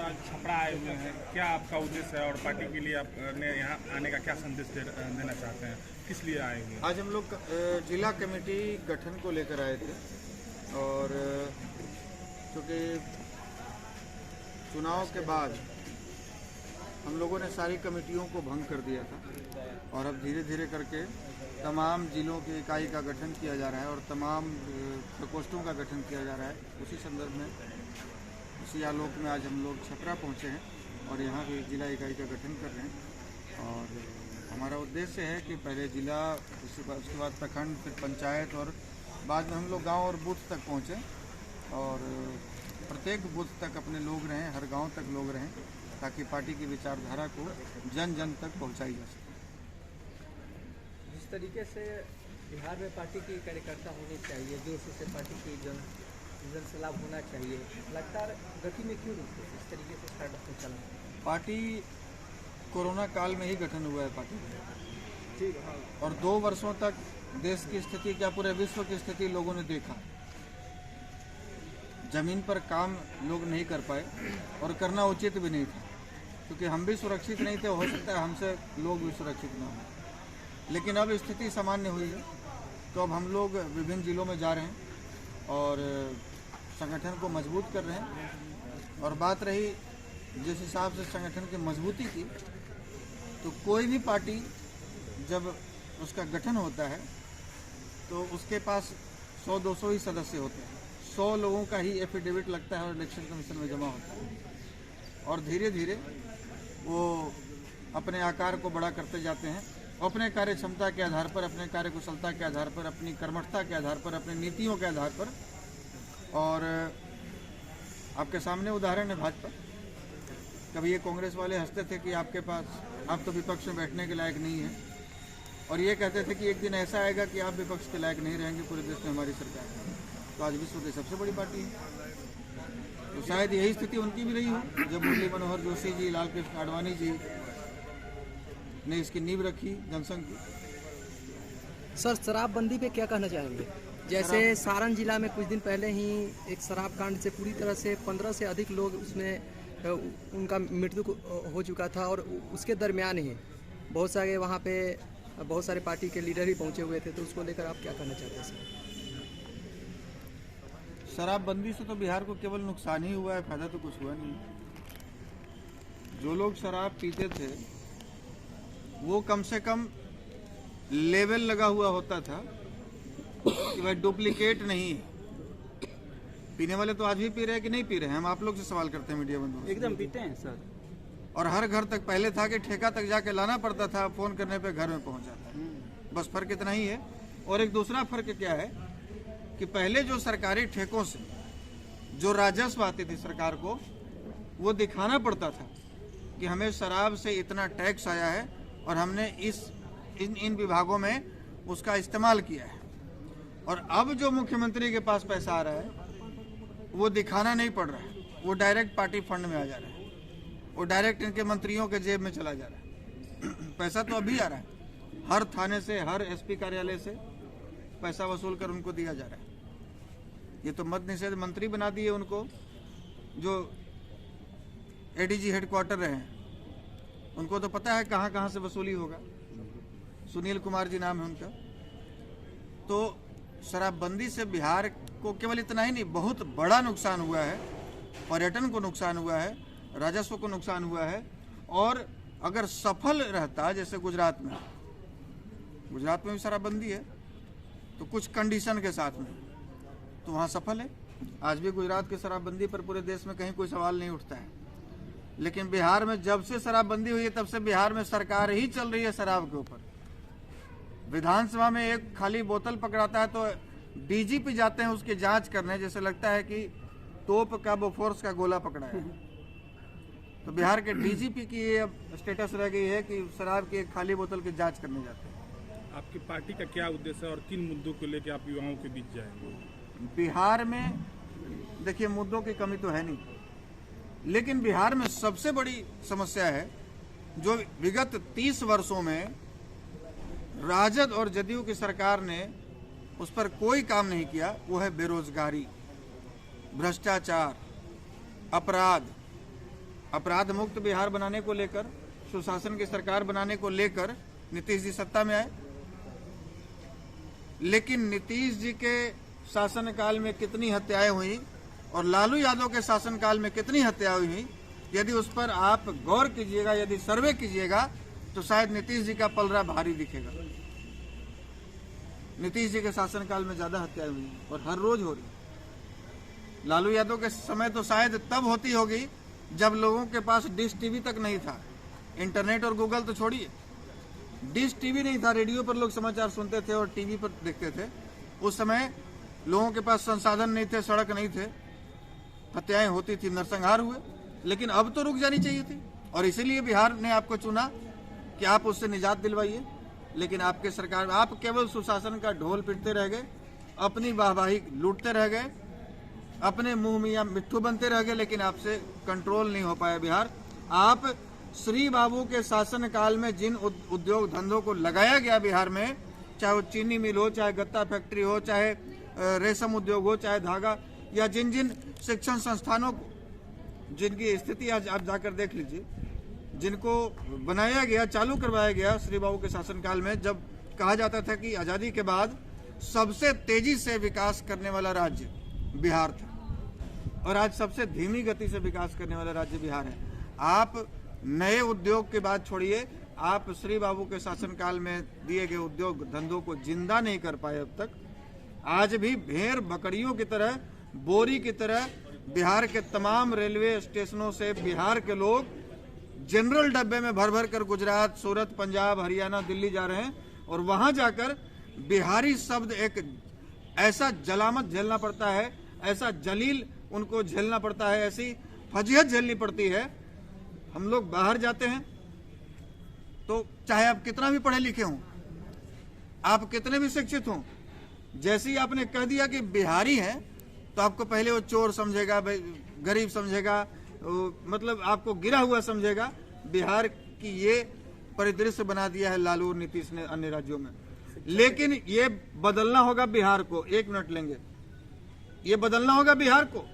आज छपरा आए हुए हैं, क्या आपका उद्देश्य है और पार्टी के लिए आपने यहाँ आने का क्या संदेश देना चाहते हैं, किस लिए आए हुए हैं? आज हम लोग जिला कमेटी गठन को लेकर आए थे और चूँकि चुनाव के बाद हम लोगों ने सारी कमेटियों को भंग कर दिया था और अब धीरे धीरे करके तमाम जिलों की इकाई का गठन किया जा रहा है और तमाम प्रकोष्ठों का गठन किया जा रहा है। उसी संदर्भ में इसी आलोक में आज हम लोग छपरा पहुँचे हैं और यहाँ भी जिला इकाई का गठन कर रहे हैं। और हमारा उद्देश्य है कि पहले जिला, उसके बाद प्रखंड, फिर पंचायत और बाद में हम लोग गांव और बूथ तक पहुँचे और प्रत्येक बूथ तक अपने लोग रहें, हर गांव तक लोग रहें, ताकि पार्टी की विचारधारा को जन जन तक पहुंचाई जा सके। जिस तरीके से बिहार में पार्टी की कार्यकर्ता होनी चाहिए, जोश से पार्टी की जन से लाभ होना चाहिए, लगातार गति में क्यों रुकते इस तरीके से स्टार्ट चला? पार्टी कोरोना काल में ही गठन हुआ है पार्टी, ठीक है, और 2 वर्षों तक देश की स्थिति, क्या पूरे विश्व की स्थिति लोगों ने देखा। जमीन पर काम लोग नहीं कर पाए और करना उचित भी नहीं था, क्योंकि हम भी सुरक्षित नहीं थे, हो सकता है हमसे लोग भी सुरक्षित ना हो। लेकिन अब स्थिति सामान्य हुई है, तो अब हम लोग विभिन्न जिलों में जा रहे हैं और संगठन को मजबूत कर रहे हैं। और बात रही जिस हिसाब से संगठन की मजबूती की, तो कोई भी पार्टी जब उसका गठन होता है तो उसके पास 100-200 ही सदस्य होते हैं। 100 लोगों का ही एफिडेविट लगता है और इलेक्शन कमीशन में जमा होता है और धीरे धीरे वो अपने आकार को बड़ा करते जाते हैं, अपने कार्य क्षमता के आधार पर, अपने कार्य कुशलता के आधार पर, अपनी कर्मठता के आधार पर, अपनी नीतियों के आधार पर। और आपके सामने उदाहरण है भाजपा। कभी ये कांग्रेस वाले हंसते थे कि आपके पास, आप तो विपक्ष में बैठने के लायक नहीं है, और ये कहते थे कि एक दिन ऐसा आएगा कि आप विपक्ष के लायक नहीं रहेंगे, पूरे देश में हमारी सरकार है। तो आज विश्व की सबसे बड़ी पार्टी है। तो शायद यही स्थिति उनकी भी रही हो, जब मुरली मनोहर जोशी जी, लाल कृष्ण आडवाणी जी ने इसकी नींव रखी जनसंघ की। सर, शराबबंदी पे क्या कहना चाहेंगे? जैसे सारण जिला में कुछ दिन पहले ही एक शराब कांड से पूरी तरह से 15 से अधिक लोग उसमें उनका मृत्यु हो चुका था और उसके दरमियान ही बहुत सारे वहाँ पे बहुत सारे पार्टी के लीडर ही पहुँचे हुए थे, तो उसको लेकर आप क्या कहना चाहते हैं सर? शराबबंदी से तो बिहार को केवल नुकसान ही हुआ है, फायदा तो कुछ हुआ नहीं। जो लोग शराब पीते थे वो कम से कम लेवल लगा हुआ होता था कि भाई डुप्लीकेट नहीं है। पीने वाले तो आज भी पी रहे हैं कि नहीं पी रहे हैं? हम आप लोग से सवाल करते हैं मीडिया बंधुओं से। एकदम पीते हैं सर। और हर घर तक पहले था कि ठेका तक जाके लाना पड़ता था, फोन करने पे घर में पहुंच जाता है। बस फर्क इतना ही है। और एक दूसरा फर्क क्या है कि पहले जो सरकारी ठेकों से जो राजस्व आती थी सरकार को, वो दिखाना पड़ता था कि हमें शराब से इतना टैक्स आया है और हमने इन विभागों में उसका इस्तेमाल किया है। और अब जो मुख्यमंत्री के पास पैसा आ रहा है वो दिखाना नहीं पड़ रहा है, वो डायरेक्ट पार्टी फंड में आ जा रहा है, वो डायरेक्ट इनके मंत्रियों के जेब में चला जा रहा है। पैसा तो अभी आ रहा है, हर थाने से, हर एसपी कार्यालय से पैसा वसूल कर उनको दिया जा रहा है। ये तो मद्य निषेध मंत्री बना दिए उनको, जो एडीजी हेडक्वार्टर रहे हैं, उनको तो पता है कहाँ कहाँ से वसूली होगा। सुनील कुमार जी नाम है उनका। तो शराबबंदी से बिहार को केवल इतना ही नहीं, बहुत बड़ा नुकसान हुआ है। पर्यटन को नुकसान हुआ है, राजस्व को नुकसान हुआ है। और अगर सफल रहता, जैसे गुजरात में भी शराबबंदी है, तो कुछ कंडीशन के साथ में, तो वहाँ सफल है। आज भी गुजरात की शराबबंदी पर पूरे देश में कहीं कोई सवाल नहीं उठता है। लेकिन बिहार में जब से शराबबंदी हुई है, तब से बिहार में सरकार ही चल रही है शराब के ऊपर। विधानसभा में एक खाली बोतल पकड़ाता है तो डीजीपी जाते हैं उसकी जांच करने, जैसे लगता है कि तोप का, बोफोर्स का गोला पकड़ा है। तो बिहार के डीजीपी की ये अब स्टेटस रह गई है कि शराब की एक खाली बोतल की जांच करने जाते हैं। आपकी पार्टी का क्या उद्देश्य है और किन मुद्दों को लेकर आप युवाओं के बीच जाएंगे? बिहार में देखिए, मुद्दों की कमी तो है नहीं, लेकिन बिहार में सबसे बड़ी समस्या है जो विगत 30 वर्षों में राजद और जदयू की सरकार ने उस पर कोई काम नहीं किया, वो है बेरोजगारी, भ्रष्टाचार, अपराध। अपराध मुक्त बिहार बनाने को लेकर, सुशासन की सरकार बनाने को लेकर नीतीश जी सत्ता में आए। लेकिन नीतीश जी के शासनकाल में कितनी हत्याएं हुई और लालू यादव के शासनकाल में कितनी हत्याएं हुई, यदि उस पर आप गौर कीजिएगा, यदि सर्वे कीजिएगा, तो शायद नीतीश जी का पलड़ा भारी दिखेगा। नीतीश जी के शासनकाल में ज्यादा हत्याएं हुई और हर रोज हो रही। लालू यादव के समय तो शायद तब होती होगी जब लोगों के पास डिश टीवी तक नहीं था, इंटरनेट और गूगल तो छोड़िए, डिश टीवी नहीं था, रेडियो पर लोग समाचार सुनते थे और टीवी पर देखते थे। उस समय लोगों के पास संसाधन नहीं थे, सड़क नहीं थे, हत्याएं होती थी, नरसंहार हुए। लेकिन अब तो रुक जानी चाहिए थी और इसीलिए बिहार ने आपको चुना कि आप उससे निजात दिलवाइए। लेकिन आपके सरकार, आप केवल सुशासन का ढोल पिटते रह गए, अपनी वाहवाही लूटते रह गए, अपने मुंह मियां मिट्ठू बनते रह गए, लेकिन आपसे कंट्रोल नहीं हो पाया बिहार। आप श्री बाबू के शासन काल में जिन उद्योग धंधों को लगाया गया बिहार में, चाहे वो चीनी मिल हो, चाहे गत्ता फैक्ट्री हो, चाहे रेशम उद्योग हो, चाहे धागा, या जिन जिन शिक्षण संस्थानों को, जिनकी स्थिति आज आप जाकर देख लीजिए, जिनको बनाया गया, चालू करवाया गया श्री बाबू के शासनकाल में, जब कहा जाता था कि आजादी के बाद सबसे तेजी से विकास करने वाला राज्य बिहार था, और आज सबसे धीमी गति से विकास करने वाला राज्य बिहार है। आप नए उद्योग की बात छोड़िए, आप श्री बाबू के शासनकाल में दिए गए उद्योग धंधों को जिंदा नहीं कर पाए अब तक। आज भी भेड़ बकरियों की तरह, बोरी की तरह बिहार के तमाम रेलवे स्टेशनों से बिहार के लोग जनरल डब्बे में भर भर कर गुजरात, सूरत, पंजाब, हरियाणा, दिल्ली जा रहे हैं, और वहां जाकर बिहारी शब्द एक ऐसा जलामत झेलना पड़ता है, ऐसा जलील उनको झेलना पड़ता है, ऐसी फजीहत झेलनी पड़ती है। हम लोग बाहर जाते हैं तो चाहे आप कितना भी पढ़े लिखे हों, आप कितने भी शिक्षित हों, जैसे ही आपने कह दिया कि बिहारी हैं तो आपको पहले वो चोर समझेगा, गरीब समझेगा, मतलब आपको गिरा हुआ समझेगा। बिहार की ये परिदृश्य बना दिया है लालू और नीतीश ने अन्य राज्यों में। लेकिन ये बदलना होगा बिहार को। 1 मिनट लेंगे, ये बदलना होगा बिहार को,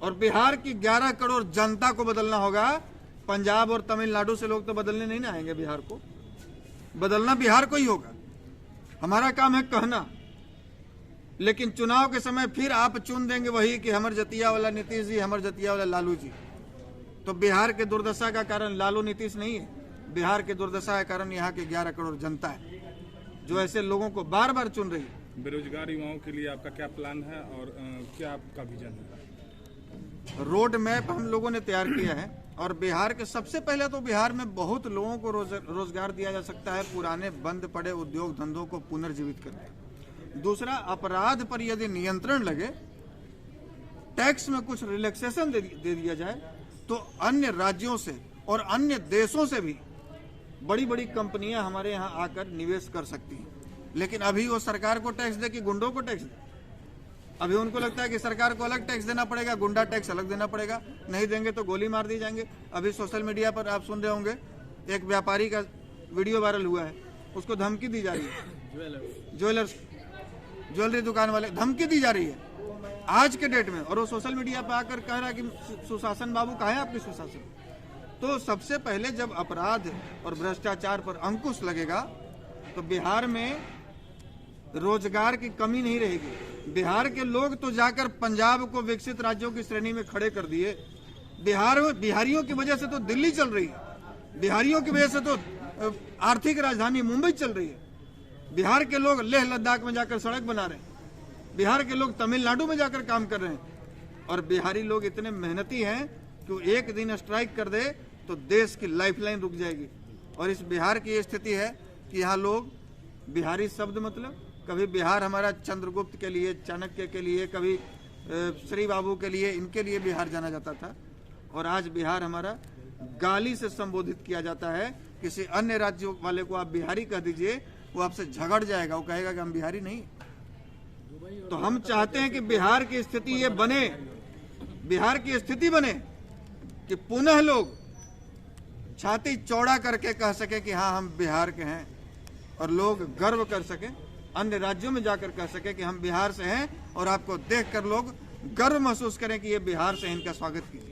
और बिहार की 11 करोड़ जनता को बदलना होगा। पंजाब और तमिलनाडु से लोग तो बदलने नहीं ना आएंगे बिहार को, बदलना बिहार को ही होगा। हमारा काम है कहना, लेकिन चुनाव के समय फिर आप चुन देंगे वही कि हमर जतिया वाला नीतीश जी, हमर जतिया वाला लालू जी। तो बिहार के दुर्दशा का कारण लालू नीतीश नहीं है, बिहार के दुर्दशा का कारण यहाँ के 11 करोड़ जनता है, जो ऐसे लोगों को बार बार चुन रही है। बेरोजगार युवाओं के लिए आपका क्या प्लान है और क्या आपका विजन है? रोड मैप हम लोगों ने तैयार किया है, और बिहार के सबसे पहले तो बिहार में बहुत लोगों को रोजगार दिया जा सकता है, पुराने बंद पड़े उद्योग धंधों को पुनर्जीवित करके। दूसरा, अपराध पर यदि नियंत्रण लगे, टैक्स में कुछ रिलैक्सेशन दे दिया जाए, तो अन्य राज्यों से और अन्य देशों से भी बड़ी बड़ी कंपनियां हमारे यहाँ आकर निवेश कर सकती हैं। लेकिन अभी वो सरकार को टैक्स दे कि गुंडों को टैक्स दे? अभी उनको लगता है कि सरकार को अलग टैक्स देना पड़ेगा, गुंडा टैक्स अलग देना पड़ेगा, नहीं देंगे तो गोली मार दी जाएंगे। अभी सोशल मीडिया पर आप सुन रहे होंगे, एक व्यापारी का वीडियो वायरल हुआ है, उसको धमकी दी जा रही है, ज्वेलरी दुकान वाले, धमकी दी जा रही है आज के डेट में, और वो सोशल मीडिया पर आकर कह रहा है कि सुशासन बाबू कहाँ है आपकी सुशासन। तो सबसे पहले जब अपराध और भ्रष्टाचार पर अंकुश लगेगा तो बिहार में रोजगार की कमी नहीं रहेगी। बिहार के लोग तो जाकर पंजाब को विकसित राज्यों की श्रेणी में खड़े कर दिए। बिहारियों की वजह से तो दिल्ली चल रही है, बिहारियों की वजह से तो आर्थिक राजधानी मुंबई चल रही है। बिहार के लोग लेह लद्दाख में जाकर सड़क बना रहे हैं, बिहार के लोग तमिलनाडु में जाकर काम कर रहे हैं, और बिहारी लोग इतने मेहनती हैं कि एक दिन स्ट्राइक कर दे तो देश की लाइफलाइन रुक जाएगी। और इस बिहार की ये स्थिति है कि यहाँ लोग बिहारी शब्द, मतलब कभी बिहार हमारा चंद्रगुप्त के लिए, चाणक्य के लिए, कभी श्री बाबू के लिए, इनके लिए बिहार जाना जाता था, और आज बिहार हमारा गाली से संबोधित किया जाता है। किसी अन्य राज्यों वाले को आप बिहारी कह दीजिए, वो आपसे झगड़ जाएगा, वो कहेगा कि हम बिहारी नहीं। तो हम चाहते हैं कि बिहार की स्थिति ये बने, बिहार की स्थिति बने कि पुनः लोग छाती चौड़ा करके कह सके कि हाँ हम बिहार के हैं, और लोग गर्व कर सके, अन्य राज्यों में जाकर कह सके कि हम बिहार से हैं, और आपको देखकर लोग गर्व महसूस करें कि ये बिहार से, इनका स्वागत कीजिए।